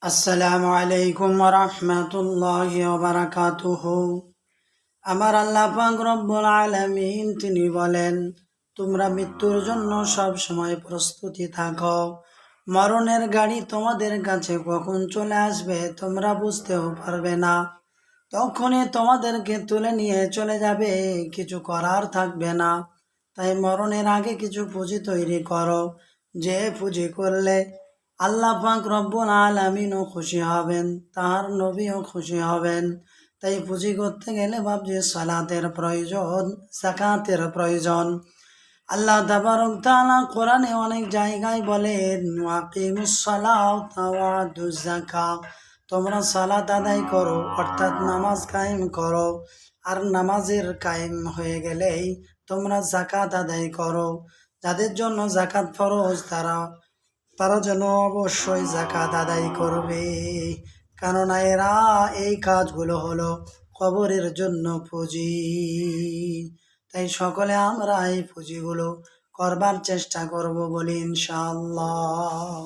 আসসালামু আলাইকুম ওয়া রাহমাতুল্লাহি ওয়া বারাকাতুহু। আমার আল্লাহ পাক রব্বুল আলামিন তিনি বলেন, তোমরা মৃত্যুর জন্য সব সময় প্রস্তুতি থাকো। মরণের গাড়ি তোমাদের কাছে কখন চলে আসবে তোমরা বুঝতেও পারবে না। তখনই তোমাদেরকে তুলে নিয়ে চলে যাবে, কিছু করার থাকবে না। তাই মরণের আগে কিছু পুঁজি তৈরি করো, যে পুঁজি করলে আল্লাহ পাক রব্বুল আলামিনও খুশি হবেন, তার নবীও খুশি হবেন। তাই পুঁজি করতে গেলে ভাবছি সালাতের প্রয়োজন, যাকাতের প্রয়োজন। আল্লাহ তাবারক তাআলা কোরআনে অনেক জায়গায় বলেন, ওয়াকিমুস সালাতা ওয়া আতুজ যাকাত, তোমরা সালাত আদায় করো অর্থাৎ নামাজ কায়েম করো, আর নামাজের কায়েম হয়ে গেলেই তোমরা যাকাত আদায় করো। যাদের জন্য যাকাত ফরজ তারা যেন অবশ্যই যাকাত আদায় করবে, কেননা এরা এই কাজগুলো হলো কবরের জন্য পুঁজি। তাই সকলে আমরা এই পুঁজিগুলো করবার চেষ্টা করব বলি ইনশাআল্লাহ।